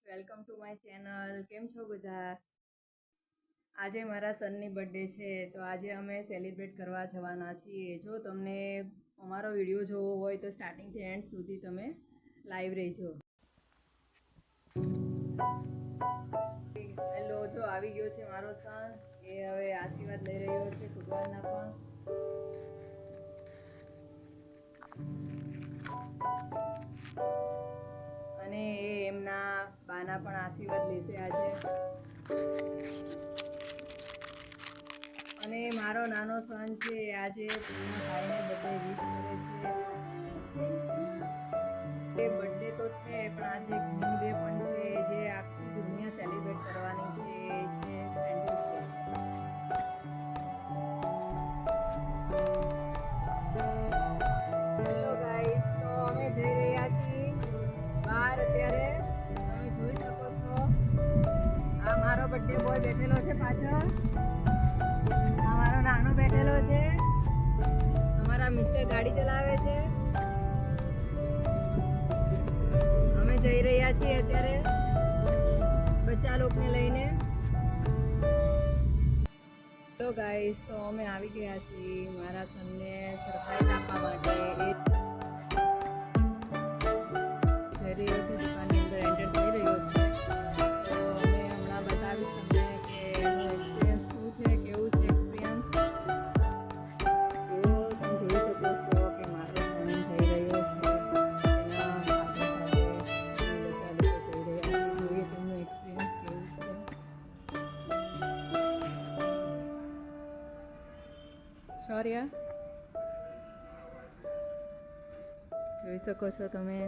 Welcome to my channel. કેમ છો બધા? આજે મારા સનની બર્થડે છે, તો આજે અમે સેલિબ્રેટ કરવા જવાના છીએ. જો તમને અમારો વિડીયો જોવો હોય તો સ્ટાર્ટિંગથી એન્ડ સુધી તમે લાઈવ રહેજો. હેલો, જો આવી ગયો છે મારો સન. એ હવે આશીર્વાદ લઈ રહ્યો છે ભગવાનના પણ. અને એ એમના બાના પણ આશીર્વાદ લેશે આજે. અને મારો નાનો સન છે આજે એના ભાઈને બર્થડે વિશ કરે છે. એ બર્થડે તો છે પણ આજે એક ન્યૂ ડે પણ છે જે આખી દુનિયા સેલિબ્રેટ કરવાની છે. એ છે ફ્રેન્ડશિપ ડે. હેલો ગાઈસ, તો અમે જઈ રહ્યા છીએ બહાર અત્યારે. તમે જોઈ શકો છો આ મારો બર્થડે બોય બેઠેલો છે પાછળ. અમારો નાનો બેઠેલો છે. અમારા મિસ્ટર ગાડી ચલાવે છે. અમે જઈ રહ્યા છીએ અત્યારે બચ્ચા લોકોને લઈને. હેલો ગાઈસ, તો અમે આવી ગયા છીએ મારા સનને સરપ્રાઈઝ આપવા માટે. એ જઈ રહ્યો છે દુકાનની અંદર એન્ટર થઈ રહ્યો છે. તો અમે હમણાં બતાવીશ તમને કે એનો એક્સપિરિયન્સ શું છે, કેવું છે એક્સપિરિયન્સ. તો તમે જોઈ શકો છો કે મારો સન જઈ રહ્યો છે એના ફાધર સાથે. બધા લોકો જઈ રહ્યા છે. જોઈએ તેમનું એક્સપિરિયન્સ કેવું છે. શૌર્ય, જોઈ શકો છો તમે.